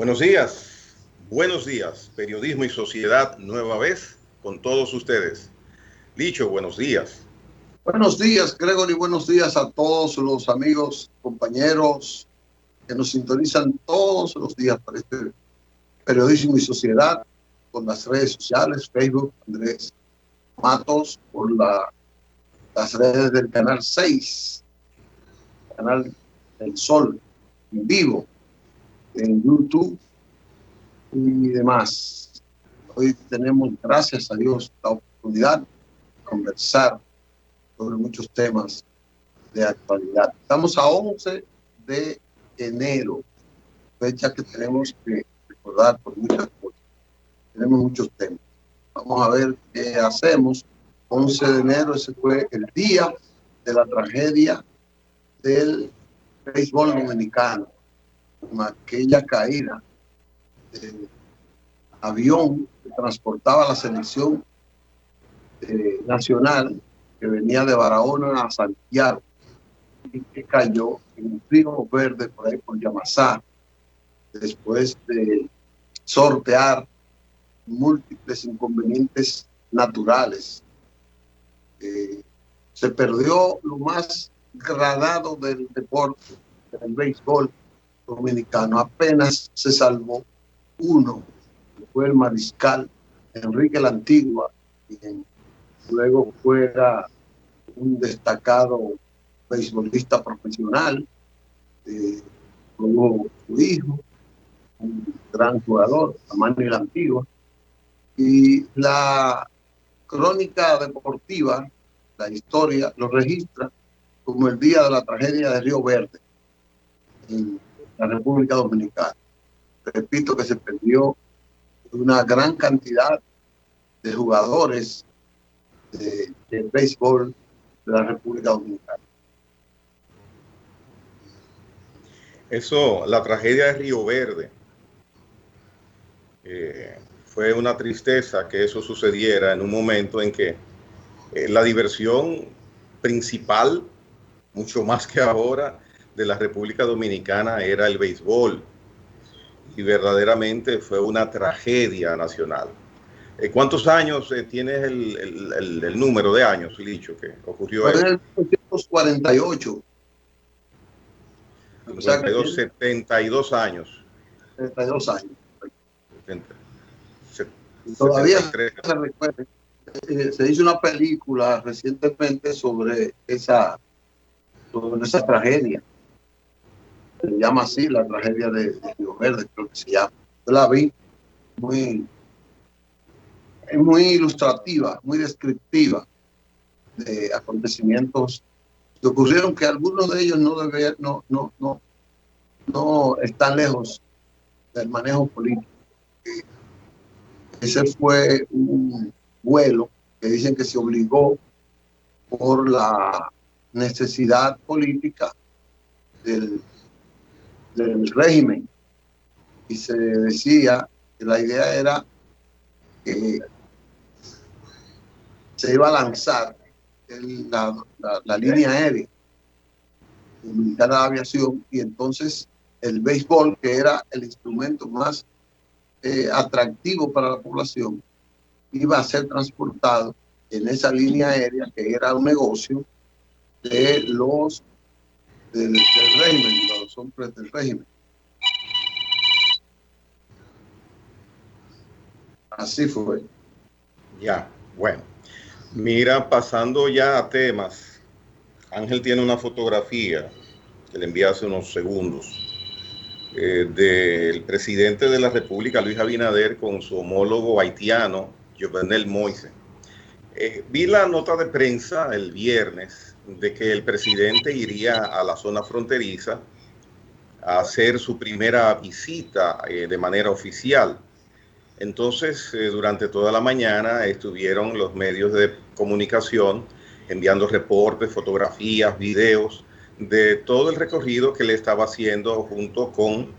buenos días, periodismo y sociedad nueva vez con todos ustedes. Licho, buenos días. Buenos días, Gregory, buenos días a todos los amigos, compañeros que nos sintonizan todos los días para este periodismo y sociedad con las redes sociales, Facebook, Andrés Matos, por las redes del Canal 6, Canal del Sol, en vivo, en YouTube y demás. Hoy tenemos, gracias a Dios, la oportunidad de conversar sobre muchos temas de actualidad. Estamos a 11 de enero, fecha que tenemos que recordar por muchas cosas. Tenemos muchos temas. Vamos a ver qué hacemos. 11 de enero, ese fue el día de la tragedia del béisbol dominicano, con aquella caída del avión que transportaba la selección nacional que venía de Barahona a Santiago y que cayó en un río verde por ahí por Yamasá, después de sortear múltiples inconvenientes naturales. Se perdió lo más gradado del deporte, del béisbol dominicano. Apenas se salvó uno, que fue el mariscal Enrique la Antigua, quien luego fuera un destacado beisbolista profesional, como su hijo, un gran jugador, Manny la Antigua. Y la crónica deportiva, la historia, lo registra como el día de la tragedia de Río Verde, en la República Dominicana. Repito que se perdió una gran cantidad de jugadores del béisbol de la República Dominicana. La tragedia de Río Verde, fue una tristeza que eso sucediera en un momento en que la diversión principal, mucho más que ahora, de la República Dominicana era el béisbol. Y verdaderamente fue una tragedia nacional. ¿Cuántos años tienes el número de años, Licho, que ocurrió Fue eso? en 1948. 52, 72 años. 72 años. 73. Todavía se recuerda. Se hizo una película recientemente sobre esa tragedia. Se llama así, la tragedia de Río Verde, creo que se llama. Yo la vi, es muy ilustrativa, muy descriptiva de acontecimientos que ocurrieron, que algunos de ellos no están lejos del manejo político. Ese fue un vuelo que dicen que se obligó por la necesidad política del régimen, y se decía que la idea era que se iba a lanzar la línea aérea dominicana de aviación, y entonces el béisbol, que era el instrumento más atractivo para la población, iba a ser transportado en esa línea aérea, que era un negocio del régimen, de los hombres del régimen. Así fue. Ya, bueno. Mira, pasando ya a temas, Ángel tiene una fotografía que le envié hace unos segundos del presidente de la República, Luis Abinader, con su homólogo haitiano, Jovenel Moïse. Vi la nota de prensa el viernes de que el presidente iría a la zona fronteriza a hacer su primera visita de manera oficial. Entonces, durante toda la mañana estuvieron los medios de comunicación enviando reportes, fotografías, videos de todo el recorrido que le estaba haciendo junto con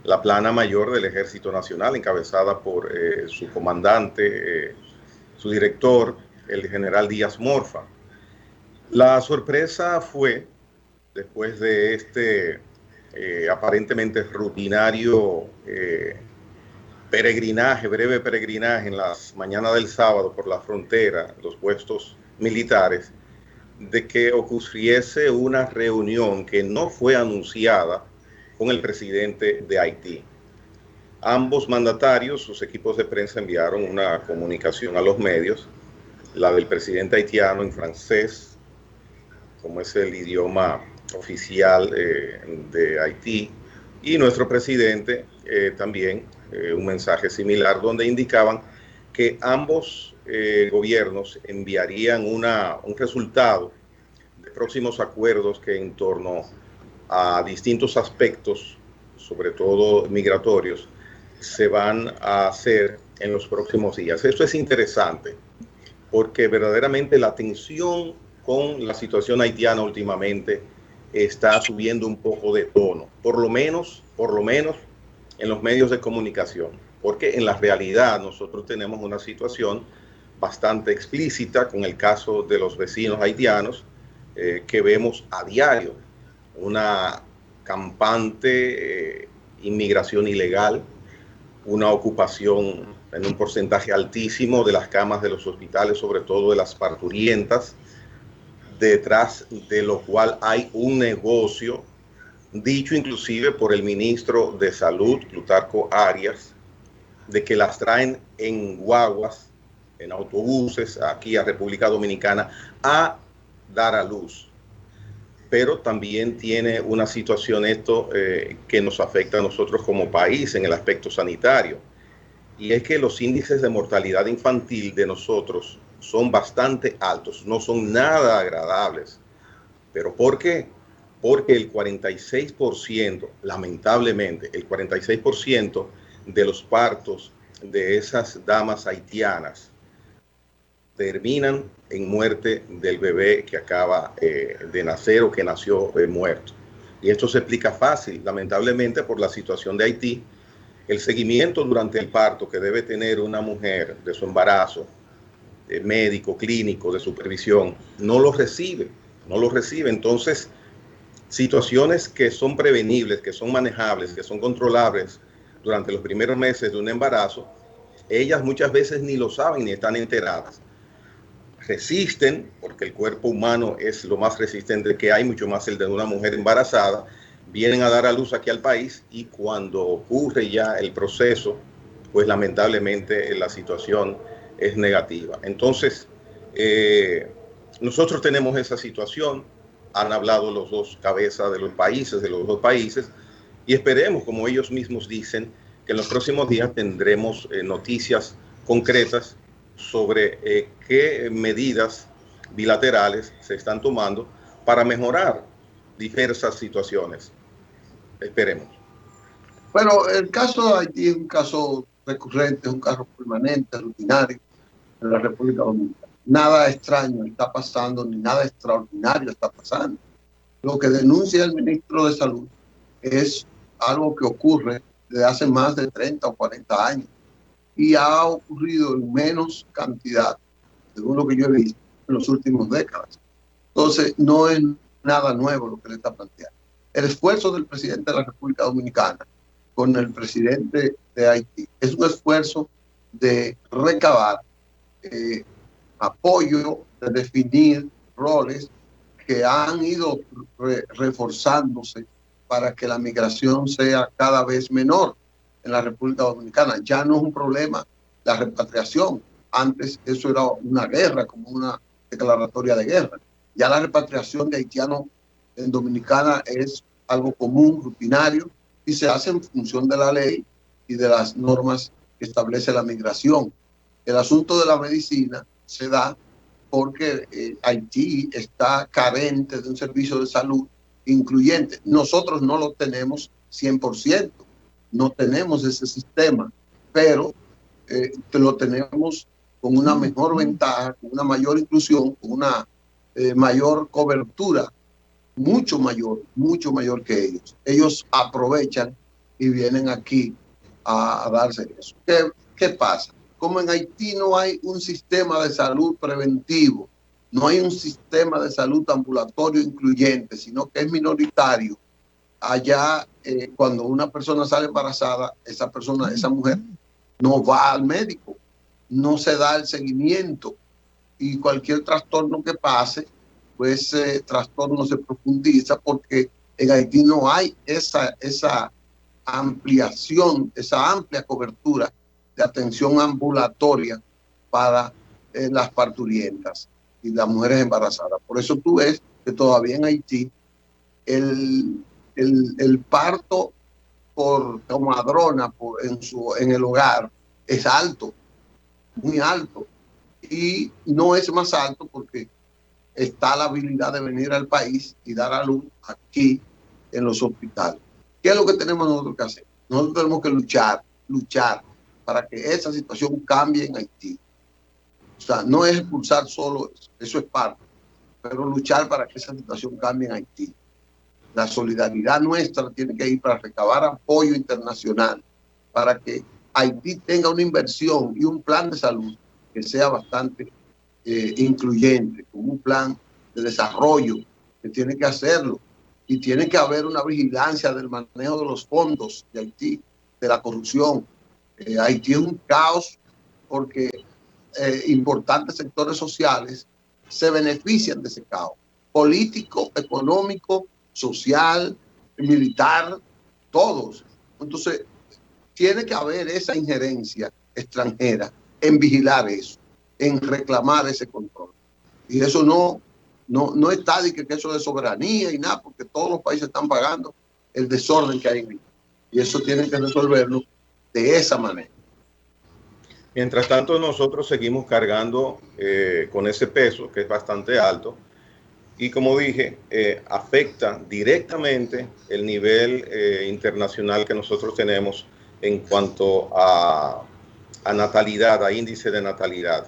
la plana mayor del Ejército Nacional, encabezada por su comandante, su director, el general Díaz Morfa. La sorpresa fue, después de este aparentemente rutinario breve peregrinaje en las mañanas del sábado por la frontera, los puestos militares, de que ocurriese una reunión que no fue anunciada con el presidente de Haití. Ambos mandatarios, sus equipos de prensa enviaron una comunicación a los medios, la del presidente haitiano en francés, como es el idioma oficial de Haití, y nuestro presidente también un mensaje similar donde indicaban que ambos gobiernos enviarían un resultado de próximos acuerdos que en torno a distintos aspectos, sobre todo migratorios, se van a hacer en los próximos días. Esto es interesante porque verdaderamente la tensión con la situación haitiana últimamente está subiendo un poco de tono, por lo menos en los medios de comunicación, porque en la realidad nosotros tenemos una situación bastante explícita con el caso de los vecinos haitianos que vemos a diario, una campante inmigración ilegal, una ocupación en un porcentaje altísimo de las camas de los hospitales, sobre todo de las parturientas, detrás de lo cual hay un negocio, dicho inclusive por el ministro de Salud, Plutarco Arias, de que las traen en guaguas, en autobuses, aquí a República Dominicana, a dar a luz. Pero también tiene una situación esto que nos afecta a nosotros como país en el aspecto sanitario. Y es que los índices de mortalidad infantil de nosotros son bastante altos, no son nada agradables. ¿Pero por qué? Porque el 46%, lamentablemente, el 46% de los partos de esas damas haitianas terminan en muerte del bebé que acaba de nacer o que nació muerto. Y esto se explica fácil, lamentablemente, por la situación de Haití. El seguimiento durante el parto que debe tener una mujer de su embarazo, médico, clínico, de supervisión, no lo recibe. Entonces, situaciones que son prevenibles, que son manejables, que son controlables durante los primeros meses de un embarazo, ellas muchas veces ni lo saben ni están enteradas. Resisten, porque el cuerpo humano es lo más resistente que hay, mucho más el de una mujer embarazada, vienen a dar a luz aquí al país y cuando ocurre ya el proceso, pues lamentablemente la situación es negativa. Entonces, nosotros tenemos esa situación, han hablado los dos cabezas de los dos países, y esperemos, como ellos mismos dicen, que en los próximos días tendremos noticias concretas sobre qué medidas bilaterales se están tomando para mejorar diversas situaciones. Esperemos. Bueno, el caso de Haití es un caso recurrente, es un caso permanente, rutinario en la República Dominicana. Nada extraño está pasando, ni nada extraordinario está pasando. Lo que denuncia el ministro de Salud es algo que ocurre desde hace más de 30 o 40 años y ha ocurrido en menos cantidad, según lo que yo he visto, en las últimas décadas. Entonces, no es nada nuevo lo que le está planteando. El esfuerzo del presidente de la República Dominicana con el presidente de Haití es un esfuerzo de recabar apoyo, de definir roles que han ido reforzándose para que la migración sea cada vez menor en la República Dominicana. Ya no es un problema la repatriación. Antes eso era una guerra, como una declaratoria de guerra. Ya la repatriación de haitianos en Dominicana es algo común, rutinario, y se hace en función de la ley y de las normas que establece la migración. El asunto de la medicina se da porque Haití está carente de un servicio de salud incluyente. Nosotros no lo tenemos 100%, no tenemos ese sistema, pero lo tenemos con una mejor ventaja, con una mayor inclusión, con una mayor cobertura, mucho mayor que ellos. Ellos aprovechan y vienen aquí a darse eso. ¿Qué pasa? Como en Haití no hay un sistema de salud preventivo, no hay un sistema de salud ambulatorio incluyente, sino que es minoritario, allá cuando una persona sale embarazada, esa mujer no va al médico, no se da el seguimiento y cualquier trastorno que pase, pues ese trastorno se profundiza porque en Haití no hay esa ampliación, esa amplia cobertura de atención ambulatoria para las parturientas y las mujeres embarazadas. Por eso tú ves que todavía en Haití el parto por comadrona en el hogar es alto, muy alto. Y no es más alto porque está la habilidad de venir al país y dar a luz aquí en los hospitales. ¿Qué es lo que tenemos nosotros que hacer? Nosotros tenemos que luchar para que esa situación cambie en Haití. O sea, no es expulsar solo eso es parte, pero luchar para que esa situación cambie en Haití. La solidaridad nuestra tiene que ir para recabar apoyo internacional, para que Haití tenga una inversión y un plan de salud que sea bastante incluyente, con un plan de desarrollo que tiene que hacerlo. Y tiene que haber una vigilancia del manejo de los fondos de Haití, de la corrupción. Haití es un caos porque importantes sectores sociales se benefician de ese caos. Político, económico, social, militar, todos. Entonces, tiene que haber esa injerencia extranjera en vigilar eso, en reclamar ese control. Y eso no está de que eso de soberanía y nada, porque todos los países están pagando el desorden que hay en ellos. Y eso tienen que resolverlo de esa manera. Mientras tanto, nosotros seguimos cargando con ese peso, que es bastante alto, y como dije, afecta directamente el nivel internacional que nosotros tenemos en cuanto a natalidad, a índice de natalidad.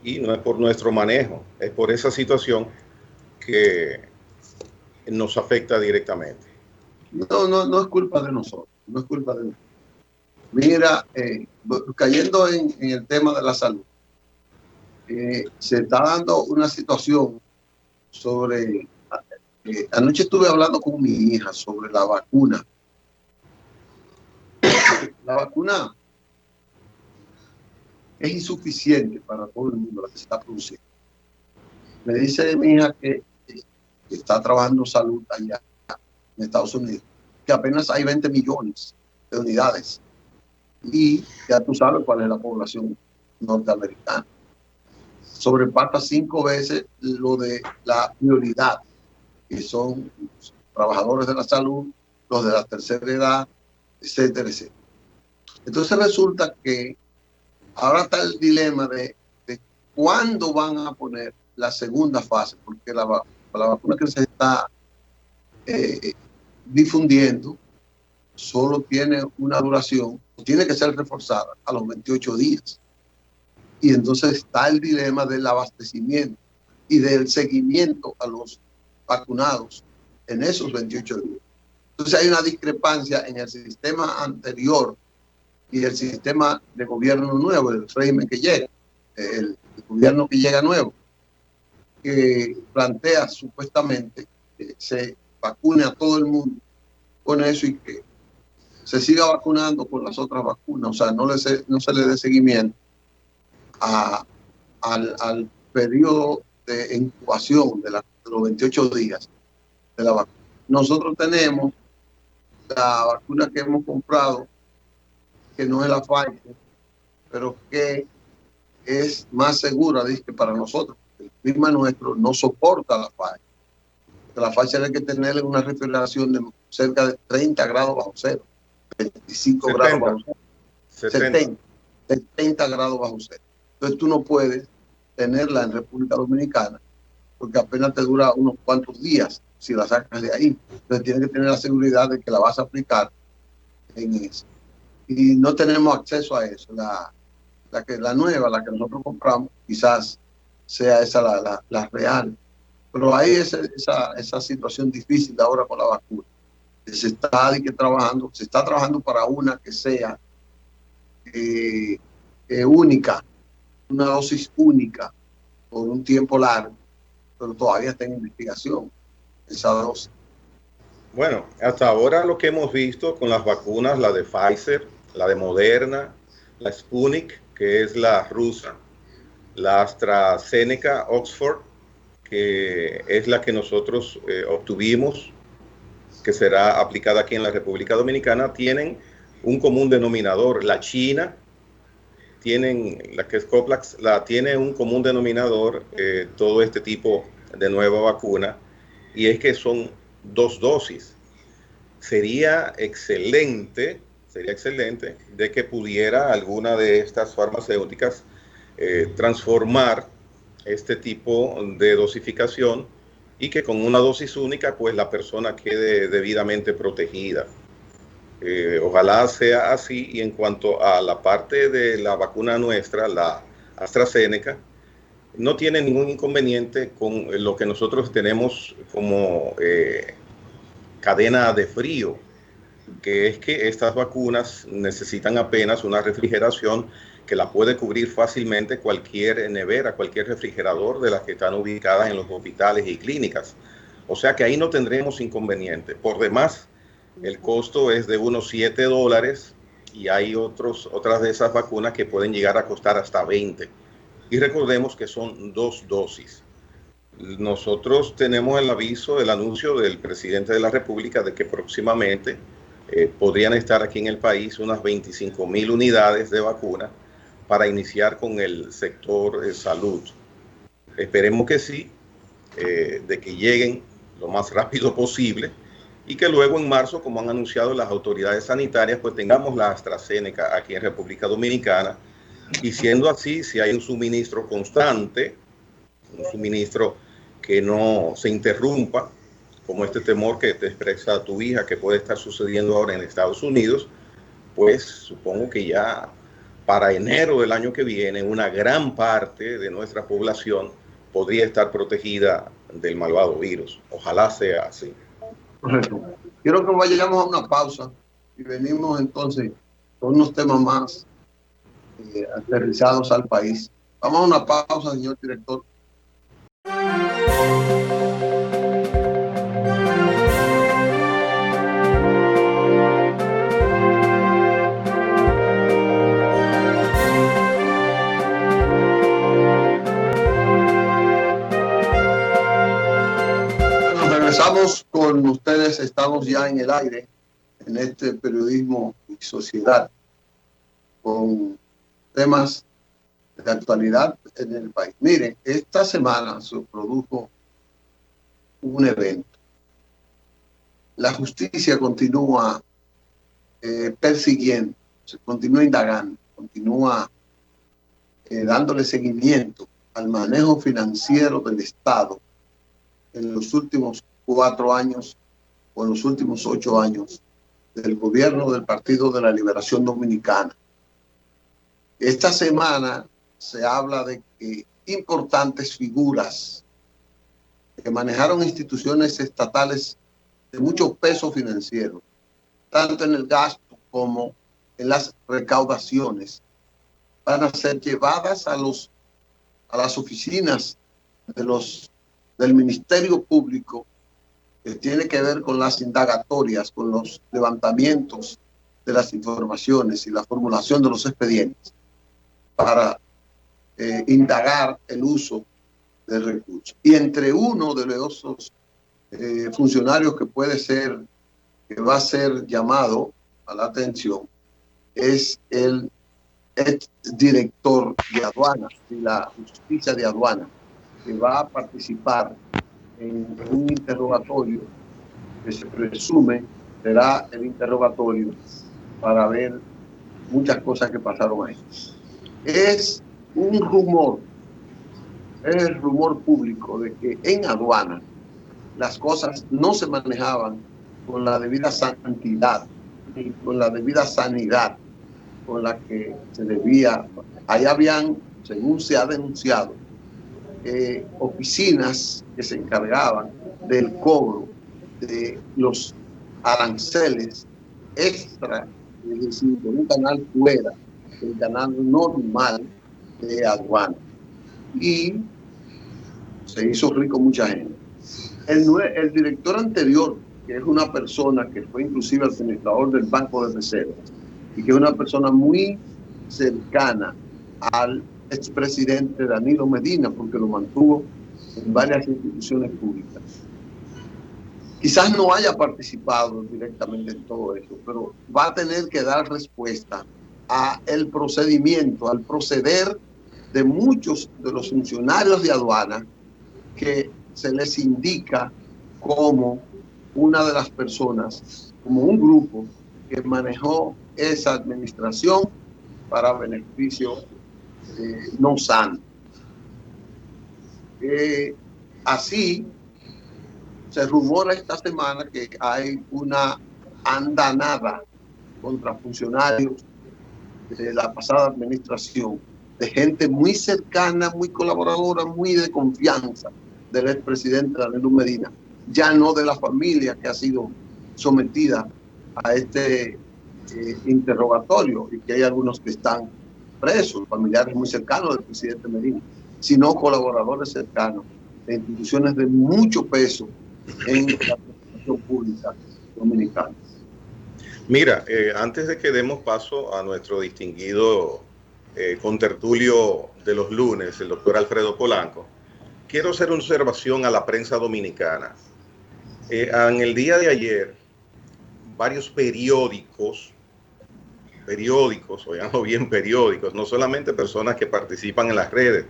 Y no es por nuestro manejo, es por esa situación que nos afecta directamente. No es culpa de nosotros, no es culpa de nosotros. Mira, cayendo en el tema de la salud, se está dando una situación sobre... anoche estuve hablando con mi hija sobre la vacuna. La vacuna es insuficiente para todo el mundo la que se está produciendo. Me dice mi hija que está trabajando salud allá en Estados Unidos, que apenas hay 20 millones de unidades. Y ya tú sabes cuál es la población norteamericana. Sobrepasa 5 veces lo de la prioridad, que son los trabajadores de la salud, los de la tercera edad, etcétera, etcétera. Entonces resulta que ahora está el dilema de cuándo van a poner la segunda fase, porque la vacuna que se está difundiendo solo tiene una duración, tiene que ser reforzada a los 28 días. Y entonces está el dilema del abastecimiento y del seguimiento a los vacunados en esos 28 días. Entonces hay una discrepancia en el sistema anterior y el sistema de gobierno nuevo, el régimen que llega, el gobierno que llega nuevo, que plantea supuestamente que se vacune a todo el mundo con eso y que se siga vacunando con las otras vacunas, o sea, no se le dé seguimiento al periodo de incubación de los 28 días de la vacuna. Nosotros tenemos la vacuna que hemos comprado, que no es la Pfizer, pero que es más segura, dice, para nosotros. El clima nuestro no soporta la Pfizer. La Pfizer hay que tenerle una refrigeración de cerca de 30 grados bajo cero, 25 grados bajo cero, 70 grados bajo cero. Entonces tú no puedes tenerla en República Dominicana porque apenas te dura unos cuantos días si la sacas de ahí. Entonces tienes que tener la seguridad de que la vas a aplicar en eso. Y no tenemos acceso a eso. La nueva, la que nosotros compramos, quizás sea esa la real. Pero hay esa situación difícil ahora con la vacuna. Se está trabajando para una que sea única, una dosis única por un tiempo largo, pero todavía está en investigación esa dosis. Bueno, hasta ahora lo que hemos visto con las vacunas, la de Pfizer, la de Moderna, la Sputnik, que es la rusa, la AstraZeneca Oxford, que es la que nosotros obtuvimos, que será aplicada aquí en la República Dominicana, tienen un común denominador. La China la que es Coplax, tiene un común denominador, todo este tipo de nueva vacuna, y es que son 2 dosis. Sería excelente de que pudiera alguna de estas farmacéuticas transformar este tipo de dosificación y que con una dosis única pues la persona quede debidamente protegida. Ojalá sea así. Y en cuanto a la parte de la vacuna nuestra, la AstraZeneca, no tiene ningún inconveniente con lo que nosotros tenemos como cadena de frío, que es que estas vacunas necesitan apenas una refrigeración que la puede cubrir fácilmente cualquier nevera, cualquier refrigerador de las que están ubicadas en los hospitales y clínicas. O sea que ahí no tendremos inconveniente. Por demás, el costo es de unos $7 y hay otras de esas vacunas que pueden llegar a costar hasta 20. Y recordemos que son 2 dosis. Nosotros tenemos el aviso, el anuncio del presidente de la República de que próximamente podrían estar aquí en el país unas 25,000 unidades de vacuna para iniciar con el sector salud. Esperemos que sí, de que lleguen lo más rápido posible y que luego en marzo, como han anunciado las autoridades sanitarias, pues tengamos la AstraZeneca aquí en República Dominicana. Y siendo así, si hay un suministro constante, un suministro que no se interrumpa, como este temor que te expresa tu hija que puede estar sucediendo ahora en Estados Unidos, pues supongo que ya para enero del año que viene una gran parte de nuestra población podría estar protegida del malvado virus. Ojalá sea así. Correcto. Quiero que vayamos a una pausa y venimos entonces con unos temas más aterrizados al país. Vamos a una pausa, señor director. Regresamos con ustedes, estamos ya en el aire, en este periodismo y sociedad, con temas de actualidad en el país. Miren, esta semana se produjo un evento. La justicia continúa persiguiendo, se continúa indagando, continúa dándole seguimiento al manejo financiero del Estado en los últimos 4 años o en los últimos 8 años del gobierno del Partido de la Liberación Dominicana. Esta semana se habla de que importantes figuras que manejaron instituciones estatales de mucho peso financiero, tanto en el gasto como en las recaudaciones, van a ser llevadas a las oficinas del Ministerio Público, que tiene que ver con las indagatorias, con los levantamientos de las informaciones y la formulación de los expedientes para indagar el uso del recurso. Y entre uno de esos funcionarios que va a ser llamado a la atención es el exdirector de aduanas y la justicia de aduanas, que va a participar en un interrogatorio que se presume será el interrogatorio para ver muchas cosas que pasaron ahí. Es un rumor, es el rumor público de que en aduanas las cosas no se manejaban con la debida santidad y con la debida sanidad con la que se debía. Ahí habían, según se ha denunciado, oficinas que se encargaban del cobro de los aranceles extra, es decir, de un canal fuera del canal normal de aduana. Y se hizo rico mucha gente. El director anterior que es una persona que fue inclusive administrador del Banco de Reservas y que es una persona muy cercana al expresidente Danilo Medina, porque lo mantuvo en varias instituciones públicas. Quizás no haya participado directamente en todo eso, pero va a tener que dar respuesta a el procedimiento, al proceder de muchos de los funcionarios de aduana que se les indica como una de las personas, como un grupo que manejó esa administración para beneficio no sano. Así, se rumora esta semana que hay una andanada contra funcionarios de la pasada administración, de gente muy cercana, muy colaboradora, muy de confianza del expresidente Danilo Medina, ya no de la familia que ha sido sometida a este interrogatorio y que hay algunos que están presos, familiares muy cercanos del presidente Medina, sino colaboradores cercanos de instituciones de mucho peso en la administración pública dominicana. Mira, antes de que demos paso a nuestro distinguido contertulio de los lunes, el doctor Alfredo Polanco, quiero hacer una observación a la prensa dominicana. En el día de ayer, varios periódicos, oiganlo bien, periódicos, no solamente personas que participan en las redes,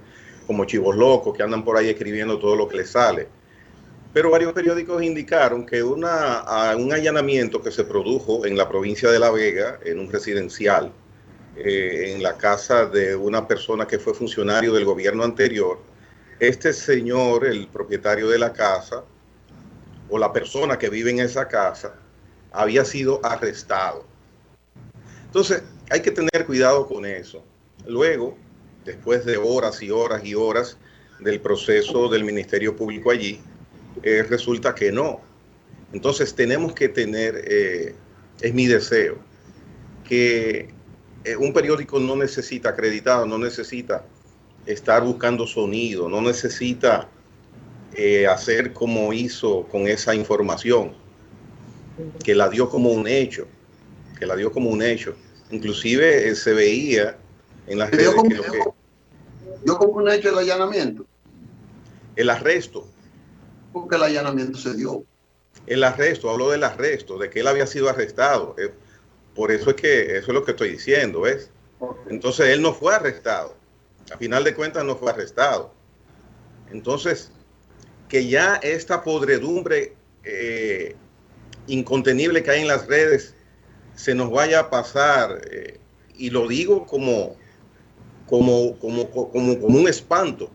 como chivos locos que andan por ahí escribiendo todo lo que les sale, pero varios periódicos indicaron que un allanamiento que se produjo en la provincia de La Vega, en un residencial, en la casa de una persona que fue funcionario del gobierno anterior, este señor, el propietario de la casa, o la persona que vive en esa casa, había sido arrestado. Entonces, hay que tener cuidado con eso. Luego, después de horas y horas y horas del proceso del Ministerio Público allí, resulta que no. Entonces, tenemos que tener, es mi deseo, que un periódico no necesita acreditado, no necesita estar buscando sonido, no necesita hacer como hizo con esa información, que la dio como un hecho, Inclusive se veía en las redes que lo que... ¿Dio como un hecho el allanamiento? El arresto. Porque el allanamiento se dio. El arresto, habló del arresto, de que él había sido arrestado. Por eso es que, eso es lo que estoy diciendo, ¿ves? Okay. Entonces él no fue arrestado. A final de cuentas no fue arrestado. Entonces, que ya esta podredumbre incontenible que hay en las redes se nos vaya a pasar, y lo digo como un espanto,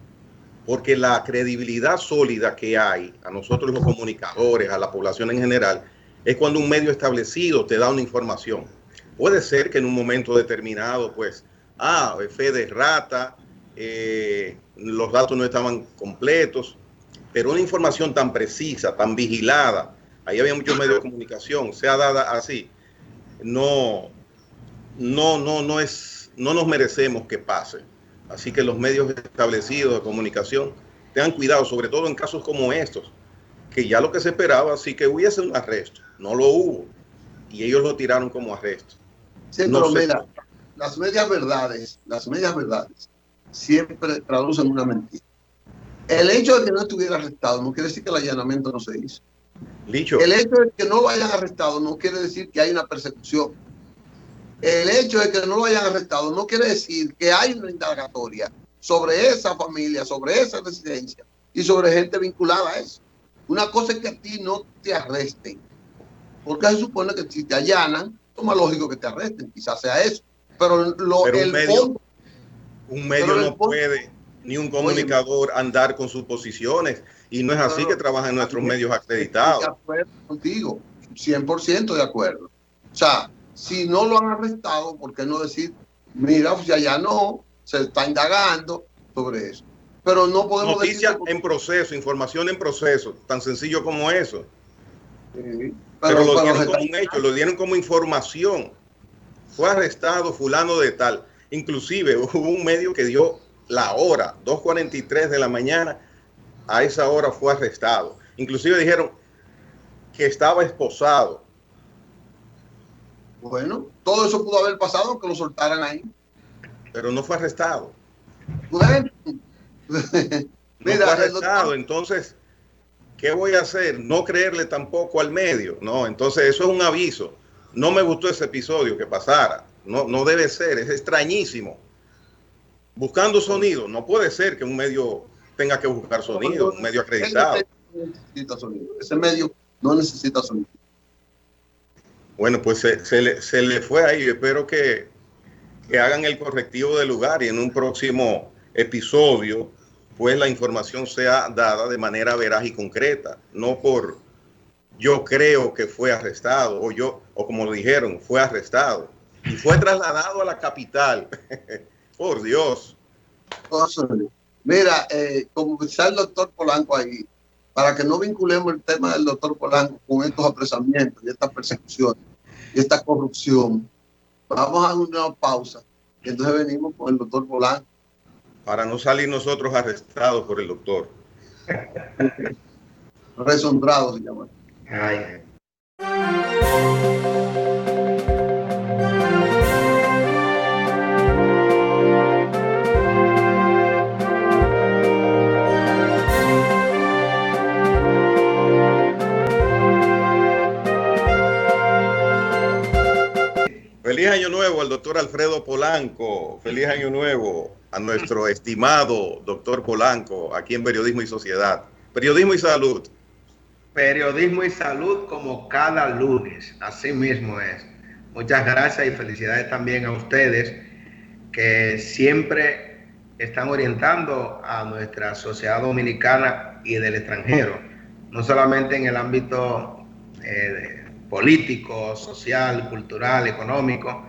porque la credibilidad sólida que hay a nosotros los comunicadores, a la población en general, es cuando un medio establecido te da una información. Puede ser que en un momento determinado, pues, fe de rata, los datos no estaban completos, pero una información tan precisa, tan vigilada, ahí había muchos medios de comunicación, sea dada así, no nos merecemos que pase. Así que los medios establecidos de comunicación tengan cuidado, sobre todo en casos como estos, que ya lo que se esperaba, sí que hubiese un arresto, no lo hubo, y ellos lo tiraron como arresto. Sí, no, pero mira, las medias verdades siempre traducen una mentira. El hecho de que no estuviera arrestado no quiere decir que el allanamiento no se hizo. Licho. El hecho de que no lo hayan arrestado no quiere decir que hay una persecución. El hecho de que no lo hayan arrestado no quiere decir que hay una indagatoria sobre esa familia, sobre esa residencia y sobre gente vinculada a eso. Una cosa es que a ti no te arresten, porque se supone que si te allanan, es más lógico que te arresten, quizás sea eso. Pero un medio no puede, ni un comunicador, andar con sus posiciones, y no es así que trabajan nuestros medios acreditados. De acuerdo contigo, 100% de acuerdo. O sea, si no lo han arrestado, ¿por qué no decir, mira, pues ya no, se está indagando sobre eso? Pero no podemos Noticias en proceso, información en proceso, tan sencillo como eso. Sí, pero lo dieron como un hecho, lo dieron como información. Fue arrestado fulano de tal. Inclusive hubo un medio que dio la hora, 2:43 de la mañana, a esa hora fue arrestado. Inclusive dijeron, que estaba esposado. Bueno, todo eso pudo haber pasado, que lo soltaran ahí. Pero no fue arrestado. Bueno, No mira, fue el arrestado. doctor, Entonces, ¿qué voy a hacer? No creerle tampoco al medio. No, entonces eso es un aviso. No me gustó ese episodio que pasara. No, no debe ser, es extrañísimo. Buscando sonido, no puede ser que un medio tenga que buscar sonido, un medio acreditado. no necesita sonido. Ese medio no necesita sonido. Bueno, pues se le fue ahí. Yo espero que hagan el correctivo del lugar y en un próximo episodio, pues la información sea dada de manera veraz y concreta, no por yo creo que fue arrestado o como lo dijeron, fue arrestado y fue trasladado a la capital. Por Dios. Mira, como está el doctor Polanco ahí, para que no vinculemos el tema del doctor Polanco con estos apresamientos y estas persecuciones y esta corrupción, vamos a una pausa y entonces venimos con el doctor Polanco. Para no salir nosotros arrestados por el doctor. Resondrado se llama. Ay. Feliz año nuevo al doctor Alfredo Polanco. Feliz año nuevo a nuestro estimado doctor Polanco, aquí en Periodismo y Sociedad. Periodismo y Salud. Periodismo y salud como cada lunes, así mismo es. Muchas gracias y felicidades también a ustedes que siempre están orientando a nuestra sociedad dominicana y del extranjero, no solamente en el ámbito político, social, cultural, económico,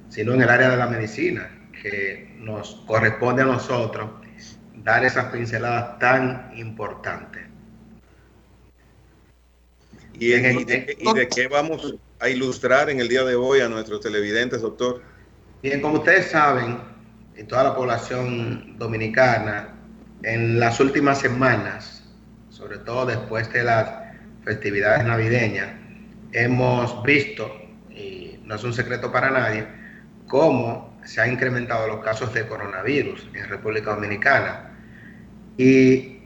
sino en el área de la medicina, que nos corresponde a nosotros dar esas pinceladas tan importantes. ¿Y de qué vamos a ilustrar en el día de hoy a nuestros televidentes, doctor? Bien, como ustedes saben, y toda la población dominicana, en las últimas semanas, sobre todo después de las festividades navideñas, hemos visto, y no es un secreto para nadie, cómo se han incrementado los casos de coronavirus en República Dominicana. Y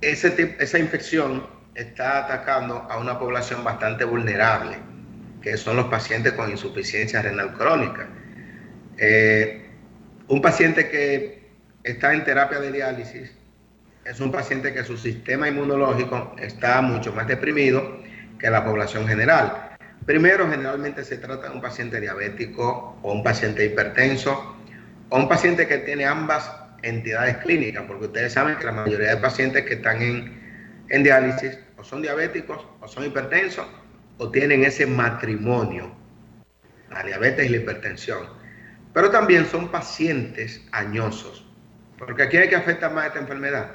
esa infección está atacando a una población bastante vulnerable, que son los pacientes con insuficiencia renal crónica. Un paciente que está en terapia de diálisis es un paciente que su sistema inmunológico está mucho más deprimido que la población general. Primero, generalmente se trata de un paciente diabético o un paciente hipertenso o un paciente que tiene ambas entidades clínicas, porque ustedes saben que la mayoría de pacientes que están en diálisis o son diabéticos o son hipertensos o tienen ese matrimonio, la diabetes y la hipertensión. Pero también son pacientes añosos, porque aquí hay que afectar más esta enfermedad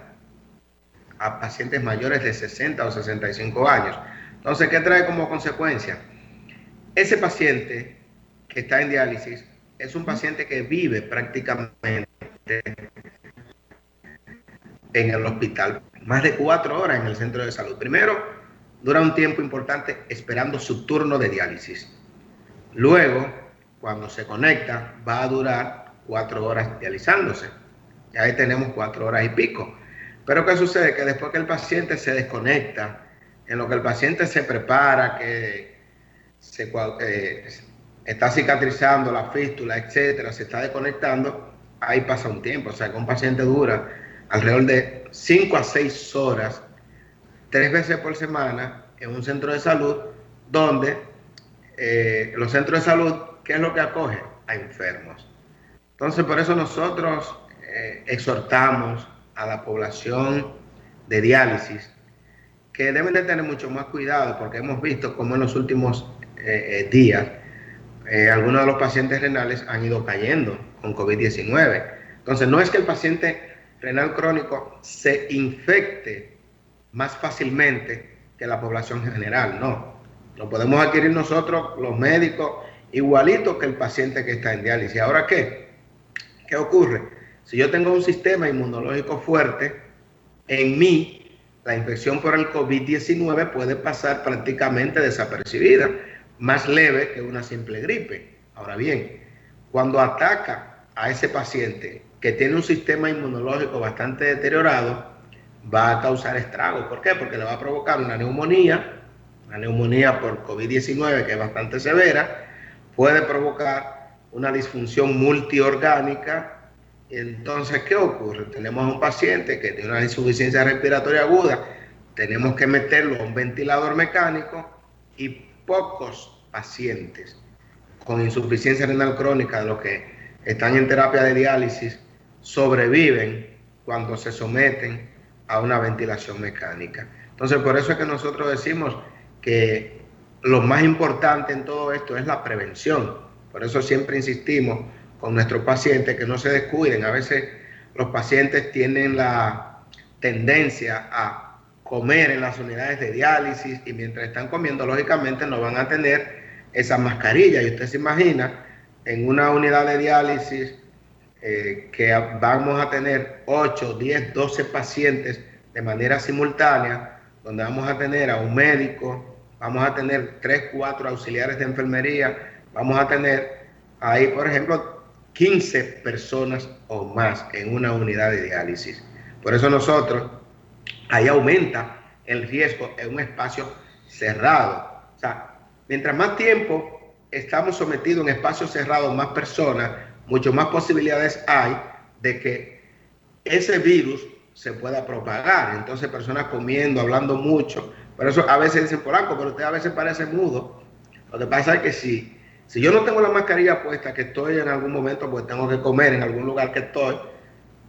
a pacientes mayores de 60 o 65 años. Entonces, ¿qué trae como consecuencia? Ese paciente que está en diálisis es un paciente que vive prácticamente en el hospital más de 4 horas en el centro de salud. Primero, dura un tiempo importante esperando su turno de diálisis. Luego, cuando se conecta, va a durar 4 horas dializándose. Y ahí tenemos 4 horas y pico. Pero ¿qué sucede? Que después que el paciente se desconecta, en lo que el paciente se prepara, que está cicatrizando la fístula, etcétera, se está desconectando, ahí pasa un tiempo. O sea, que un paciente dura alrededor de 5 a 6 horas, 3 veces por semana, en un centro de salud, donde los centros de salud, ¿qué es lo que acoge? A enfermos. Entonces, por eso nosotros exhortamos a la población de diálisis que deben de tener mucho más cuidado, porque hemos visto cómo en los últimos días algunos de los pacientes renales han ido cayendo con COVID-19. Entonces, no es que el paciente renal crónico se infecte más fácilmente que la población general, no. Lo podemos adquirir nosotros, los médicos, igualito que el paciente que está en diálisis. ¿Ahora qué? ¿Qué ocurre? Si yo tengo un sistema inmunológico fuerte, en mí la infección por el COVID-19 puede pasar prácticamente desapercibida, más leve que una simple gripe. Ahora bien, cuando ataca a ese paciente que tiene un sistema inmunológico bastante deteriorado, va a causar estragos. ¿Por qué? Porque le va a provocar una neumonía por COVID-19 que es bastante severa, puede provocar una disfunción multiorgánica. Entonces, ¿qué ocurre? Tenemos un paciente que tiene una insuficiencia respiratoria aguda, tenemos que meterlo a un ventilador mecánico y pocos pacientes con insuficiencia renal crónica, de los que están en terapia de diálisis, sobreviven cuando se someten a una ventilación mecánica. Entonces, por eso es que nosotros decimos que lo más importante en todo esto es la prevención. Por eso siempre insistimos con nuestros pacientes que no se descuiden. A veces los pacientes tienen la tendencia a comer en las unidades de diálisis y mientras están comiendo, lógicamente no van a tener esa mascarilla. Y usted se imagina en una unidad de diálisis que vamos a tener 8, 10, 12 pacientes de manera simultánea, donde vamos a tener a un médico, vamos a tener 3, 4 auxiliares de enfermería, vamos a tener ahí, por ejemplo, 15 personas o más en una unidad de diálisis. Por eso nosotros, ahí aumenta el riesgo en un espacio cerrado. O sea, mientras más tiempo estamos sometidos en espacios cerrados, más personas, mucho más posibilidades hay de que ese virus se pueda propagar. Entonces, personas comiendo, hablando mucho. Por eso a veces dicen, Polanco, pero usted a veces parece mudo. Lo que pasa es que si yo no tengo la mascarilla puesta, que estoy en algún momento, pues tengo que comer en algún lugar que estoy,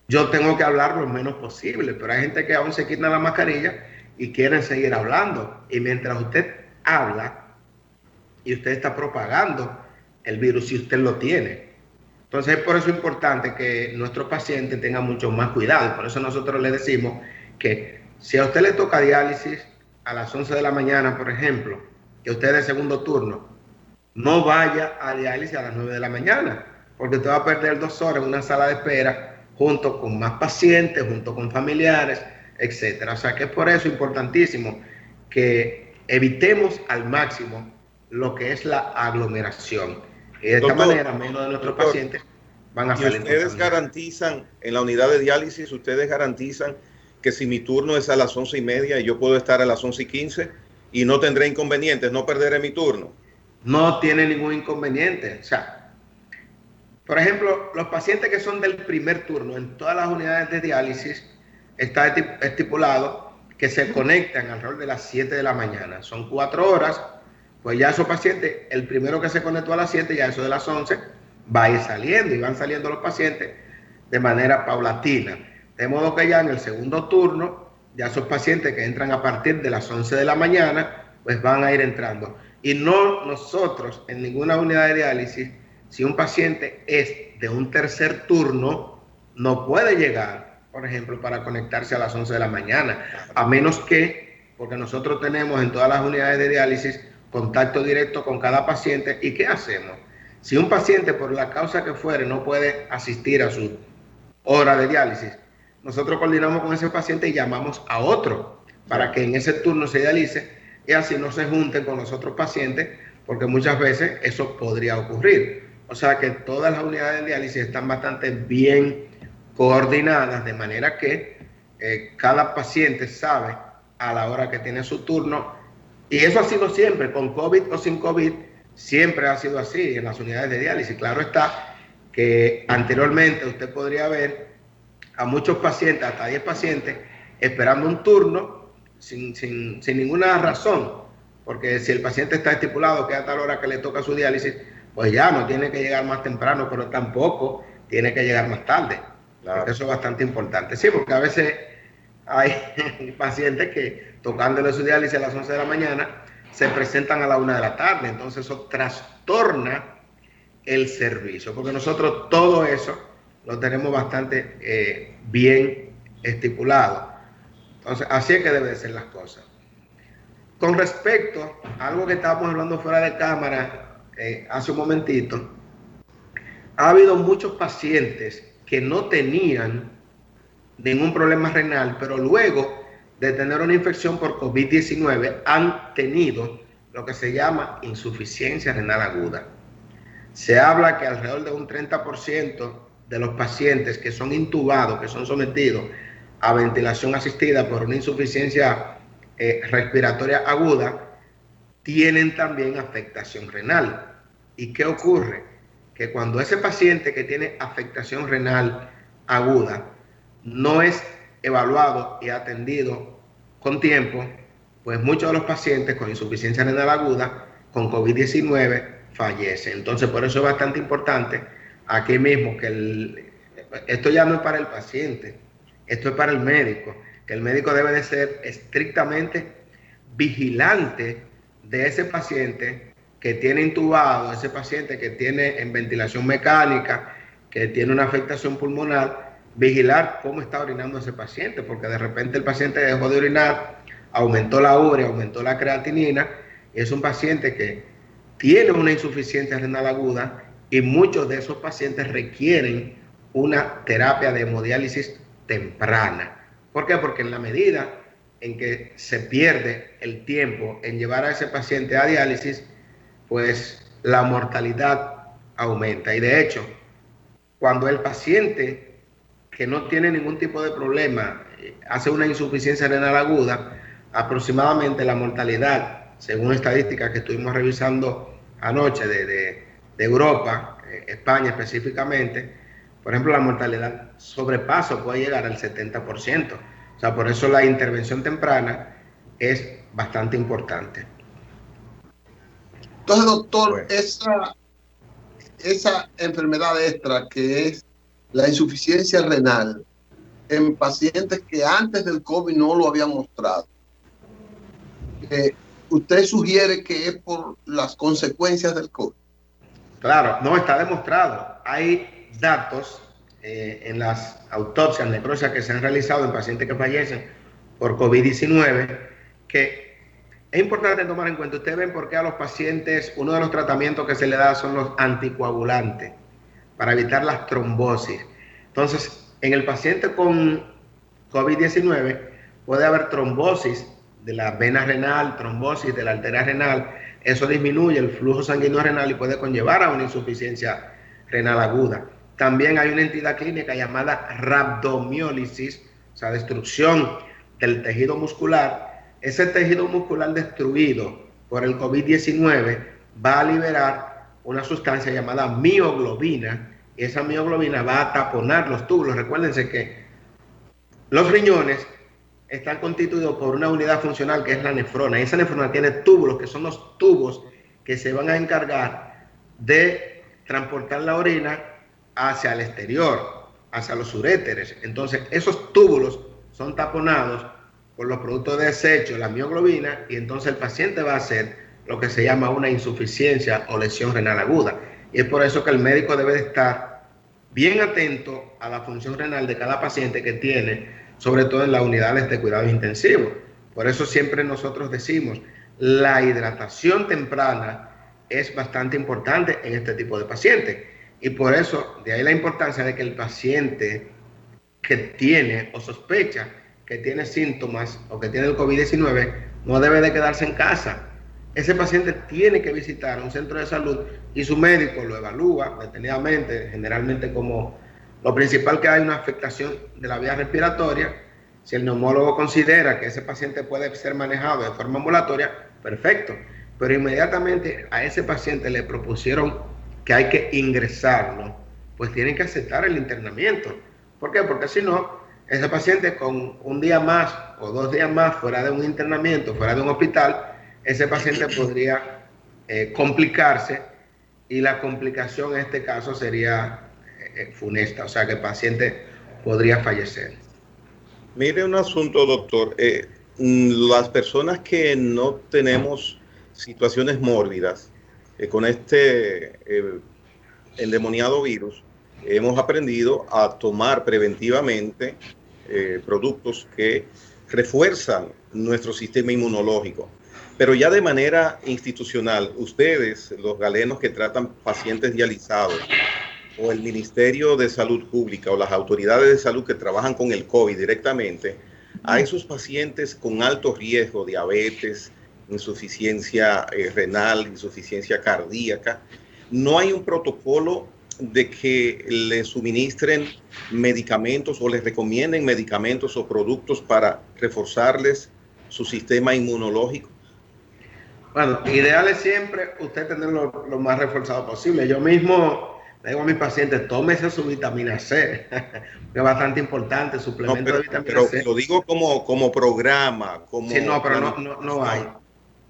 yo tengo que hablar lo menos posible. Pero hay gente que aún se quita la mascarilla y quieren seguir hablando. Y mientras usted habla y usted está propagando el virus, si usted lo tiene. Entonces, es por eso importante que nuestros pacientes tengan mucho más cuidado. Por eso nosotros le decimos que si a usted le toca diálisis a las 11 de la mañana, por ejemplo, que usted es de segundo turno, no vaya a diálisis a las 9 de la mañana, porque usted va a perder 2 horas en una sala de espera junto con más pacientes, junto con familiares, etcétera. O sea que es por eso importantísimo que evitemos al máximo lo que es la aglomeración. Y de esta manera, menos de nuestros pacientes van a salir. ¿Ustedes garantizan, en la unidad de diálisis, ustedes garantizan que si mi turno es a las 11:30 y yo puedo estar a las 11:15 y no tendré inconvenientes, no perderé mi turno? No tiene ningún inconveniente. O sea, por ejemplo, los pacientes que son del primer turno, en todas las unidades de diálisis está estipulado que se conectan alrededor de las 7 de la mañana. Son 4 horas. Pues ya esos pacientes, el primero que se conectó a las 7, ya eso de las 11, va a ir saliendo y van saliendo los pacientes de manera paulatina. De modo que ya en el segundo turno, ya esos pacientes que entran a partir de las 11 de la mañana, pues van a ir entrando. Y no nosotros, en ninguna unidad de diálisis, si un paciente es de un tercer turno, no puede llegar, por ejemplo, para conectarse a las 11 de la mañana, a menos que, porque nosotros tenemos en todas las unidades de diálisis contacto directo con cada paciente. ¿Y qué hacemos? Si un paciente, por la causa que fuere, no puede asistir a su hora de diálisis, nosotros coordinamos con ese paciente y llamamos a otro para que en ese turno se dialice y así no se junten con los otros pacientes, porque muchas veces eso podría ocurrir. O sea que todas las unidades de diálisis están bastante bien coordinadas, de manera que cada paciente sabe a la hora que tiene su turno. Y eso ha sido siempre, con COVID o sin COVID, siempre ha sido así en las unidades de diálisis. Claro está que anteriormente usted podría ver a muchos pacientes, hasta 10 pacientes, esperando un turno sin ninguna razón. Porque si el paciente está estipulado que a tal hora que le toca su diálisis, pues ya no tiene que llegar más temprano, pero tampoco tiene que llegar más tarde. Claro. Eso es bastante importante. Sí, porque a veces hay pacientes que tocándole su diálisis a las 11 de la mañana se presentan a la 1 de la tarde, entonces eso trastorna el servicio, porque nosotros todo eso lo tenemos bastante bien estipulado. Entonces, así es que deben ser las cosas. Con respecto a algo que estábamos hablando fuera de cámara hace un momentito, ha habido muchos pacientes que no tenían ningún problema renal, pero luego de tener una infección por COVID-19 han tenido lo que se llama insuficiencia renal aguda. Se habla que alrededor de un 30% de los pacientes que son intubados, que son sometidos a ventilación asistida por una insuficiencia respiratoria aguda, tienen también afectación renal. ¿Y qué ocurre? Que cuando ese paciente que tiene afectación renal aguda no es evaluado y atendido con tiempo, pues muchos de los pacientes con insuficiencia renal aguda, con COVID-19, fallecen. Entonces, por eso es bastante importante aquí mismo que esto ya no es para el paciente, esto es para el médico, que el médico debe de ser estrictamente vigilante de ese paciente que tiene intubado, ese paciente que tiene en ventilación mecánica, que tiene una afectación pulmonar, vigilar cómo está orinando ese paciente, porque de repente el paciente dejó de orinar, aumentó la urea, aumentó la creatinina, y es un paciente que tiene una insuficiencia renal aguda, y muchos de esos pacientes requieren una terapia de hemodiálisis temprana. ¿Por qué? Porque en la medida en que se pierde el tiempo en llevar a ese paciente a diálisis, pues la mortalidad aumenta. Y de hecho, cuando el paciente que no tiene ningún tipo de problema hace una insuficiencia renal aguda, aproximadamente la mortalidad, según estadísticas que estuvimos revisando anoche de Europa, España específicamente, por ejemplo, la mortalidad sobrepaso puede llegar al 70%. O sea, por eso la intervención temprana es bastante importante. Entonces, doctor, esa enfermedad extra que es la insuficiencia renal en pacientes que antes del COVID no lo habían mostrado, ¿usted sugiere que es por las consecuencias del COVID? Claro, no está demostrado. Hay datos en las autopsias, necropsias que se han realizado en pacientes que fallecen por COVID-19 que es importante tomar en cuenta. Ustedes ven por qué a los pacientes uno de los tratamientos que se le da son los anticoagulantes para evitar las trombosis. Entonces, en el paciente con COVID-19 puede haber trombosis de la vena renal, trombosis de la arteria renal. Eso disminuye el flujo sanguíneo renal y puede conllevar a una insuficiencia renal aguda. También hay una entidad clínica llamada rhabdomiólisis, o sea, destrucción del tejido muscular. Ese tejido muscular destruido por el COVID-19 va a liberar una sustancia llamada mioglobina, y esa mioglobina va a taponar los túbulos. Recuérdense que los riñones están constituidos por una unidad funcional que es la nefrona, y esa nefrona tiene túbulos, que son los tubos que se van a encargar de transportar la orina hacia el exterior, hacia los uréteres. Entonces, esos túbulos son taponados por los productos de desecho, la mioglobina, y entonces el paciente va a hacer lo que se llama una insuficiencia o lesión renal aguda. Y es por eso que el médico debe de estar bien atento a la función renal de cada paciente que tiene, sobre todo en las unidades de cuidados intensivos. Por eso siempre nosotros decimos, la hidratación temprana es bastante importante en este tipo de pacientes. Y por eso, de ahí la importancia de que el paciente que tiene o sospecha que tiene síntomas o que tiene el COVID-19 no debe de quedarse en casa. Ese paciente tiene que visitar un centro de salud y su médico lo evalúa detenidamente, generalmente como lo principal que hay una afectación de la vía respiratoria. Si el neumólogo considera que ese paciente puede ser manejado de forma ambulatoria, perfecto. Pero inmediatamente a ese paciente le propusieron que hay que ingresarlo, pues tienen que aceptar el internamiento. ¿Por qué? Porque si no, ese paciente con un día más o 2 días más fuera de un internamiento, fuera de un hospital, ese paciente podría complicarse, y la complicación en este caso sería funesta, o sea que el paciente podría fallecer. Mire un asunto, doctor. Las personas que no tenemos situaciones mórbidas con este endemoniado virus, hemos aprendido a tomar preventivamente productos que refuerzan nuestro sistema inmunológico. Pero ya de manera institucional, ustedes, los galenos que tratan pacientes dializados, o el Ministerio de Salud Pública, o las autoridades de salud que trabajan con el COVID directamente, a esos pacientes con alto riesgo, diabetes, insuficiencia renal, insuficiencia cardíaca, no hay un protocolo de que les suministren medicamentos o les recomienden medicamentos o productos para reforzarles su sistema inmunológico? Bueno, ideal es siempre usted tenerlo lo más reforzado posible. Yo mismo le digo a mis pacientes, tómese su vitamina C, que es bastante importante, suplemento de vitamina C. Lo digo como programa, como... Sí, no, pero no hay.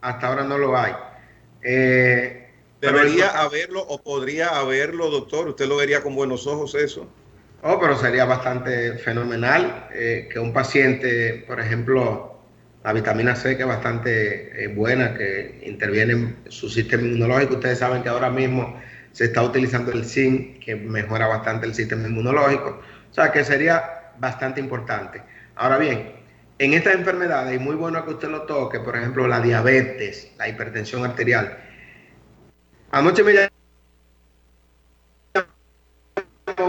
Hasta ahora no lo hay. Debería haberlo o podría haberlo, doctor. ¿Usted lo vería con buenos ojos eso? Oh, pero sería bastante fenomenal que un paciente, por ejemplo, la vitamina C, que es bastante buena, que interviene en su sistema inmunológico. Ustedes saben que ahora mismo se está utilizando el zinc, que mejora bastante el sistema inmunológico. O sea, que sería bastante importante. Ahora bien, en estas enfermedades, y muy bueno que usted lo toque, por ejemplo, la diabetes, la hipertensión arterial. Anoche me llamó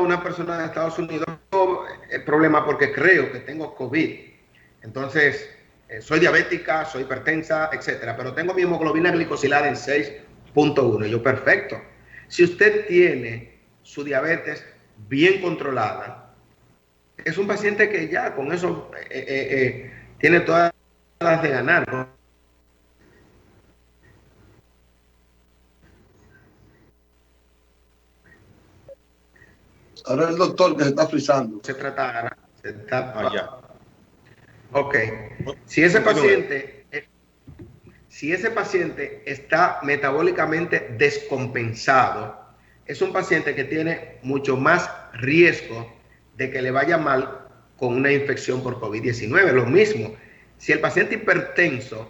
una persona de Estados Unidos, el problema porque creo que tengo COVID. Entonces, soy diabética, soy hipertensa, etcétera, pero tengo mi hemoglobina glicosilada en 6.1. Yo, perfecto. Si usted tiene su diabetes bien controlada, es un paciente que ya con eso tiene todas las de ganar. Ahora el doctor que se está frizando. Se tratará. Ya. Ok. Si ese paciente está metabólicamente descompensado, es un paciente que tiene mucho más riesgo de que le vaya mal con una infección por COVID-19. Lo mismo, si el paciente hipertenso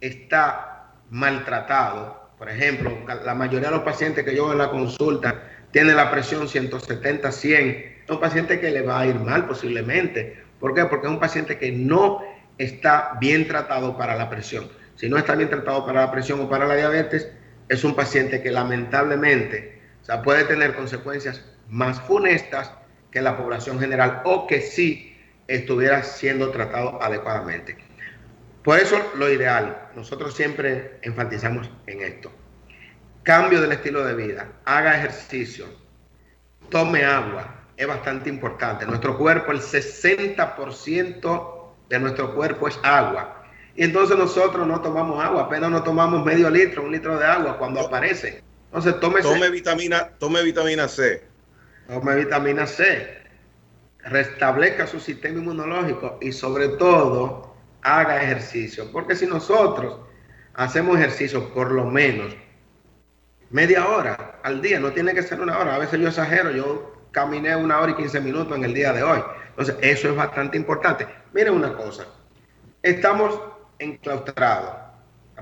está maltratado, por ejemplo, la mayoría de los pacientes que yo veo en la consulta tiene la presión 170, 100, es un paciente que le va a ir mal posiblemente. ¿Por qué? Porque es un paciente que no está bien tratado para la presión. Si no está bien tratado para la presión o para la diabetes, es un paciente que lamentablemente, o sea, puede tener consecuencias más funestas que la población general, o que sí estuviera siendo tratado adecuadamente. Por eso lo ideal, nosotros siempre enfatizamos en esto: cambio del estilo de vida, haga ejercicio, tome agua, es bastante importante. Nuestro cuerpo, el 60% de nuestro cuerpo es agua. Y entonces nosotros no tomamos agua, apenas nos tomamos medio litro, 1 litro de agua cuando aparece. Entonces tome vitamina C. Tome vitamina C. Restablezca su sistema inmunológico y sobre todo haga ejercicio. Porque si nosotros hacemos ejercicio por lo menos media hora al día, no tiene que ser 1 hora, a veces yo exagero, yo caminé 1 hora y 15 minutos en el día de hoy. Entonces, eso es bastante importante. Miren una cosa, estamos enclaustrados,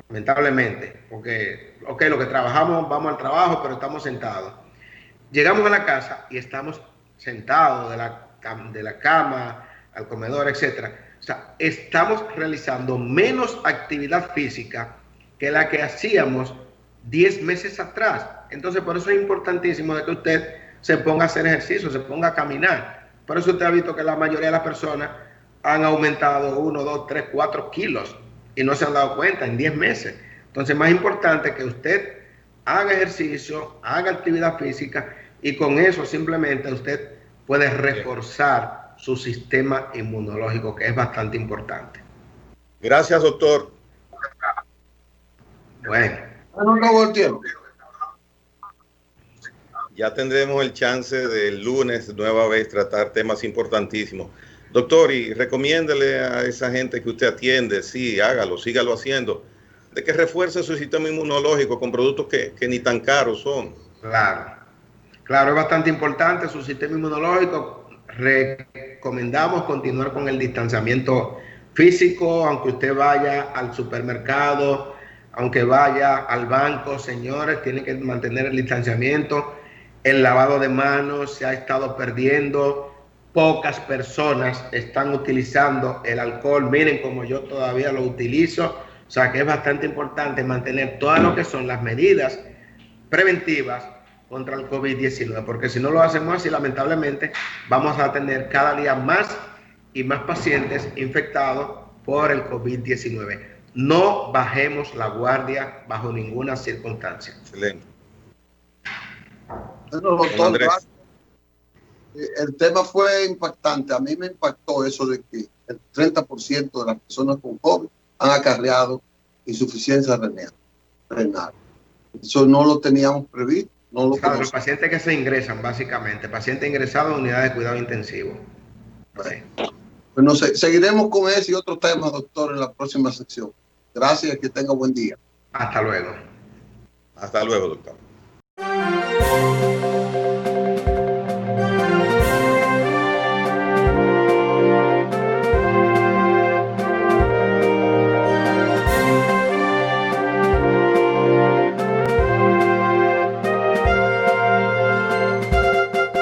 lamentablemente, porque, ok, lo que trabajamos, vamos al trabajo, pero estamos sentados. Llegamos a la casa y estamos sentados de la cama al comedor, etcétera. O sea, estamos realizando menos actividad física que la que hacíamos 10 meses atrás. Entonces, por eso es importantísimo de que usted se ponga a hacer ejercicio, se ponga a caminar. Por eso usted ha visto que la mayoría de las personas han aumentado 1, 2, 3, 4 kilos y no se han dado cuenta en 10 meses. Entonces, más importante que usted haga ejercicio, haga actividad física, y con eso simplemente usted puede reforzar su sistema inmunológico, que es bastante importante. Gracias, doctor. Bueno. No acabó el tiempo. Ya tendremos el chance del lunes nueva vez tratar temas importantísimos. Doctor, y recomiéndele a esa gente que usted atiende, sí, hágalo, sígalo haciendo, de que refuerce su sistema inmunológico con productos que ni tan caros son. Claro, es bastante importante su sistema inmunológico. Recomendamos continuar con el distanciamiento físico, aunque usted vaya al supermercado, aunque vaya al banco, señores, tiene que mantener el distanciamiento. El lavado de manos se ha estado perdiendo. Pocas personas están utilizando el alcohol. Miren como yo todavía lo utilizo. O sea que es bastante importante mantener todo lo que son las medidas preventivas contra el COVID-19, porque si no lo hacemos así, lamentablemente vamos a tener cada día más y más pacientes infectados por el COVID-19. No bajemos la guardia bajo ninguna circunstancia. Excelente. Bueno, doctor, el tema fue impactante. A mí me impactó eso de que el 30% de las personas con COVID han acarreado insuficiencia renal. Eso no lo teníamos previsto. No lo conocíamos. Los pacientes que se ingresan, básicamente, pacientes ingresados en unidades de cuidado intensivo. Bueno, bueno, seguiremos con ese y otros temas, doctor, en la próxima sección. Gracias, que tenga buen día. Hasta luego. Hasta luego, doctor.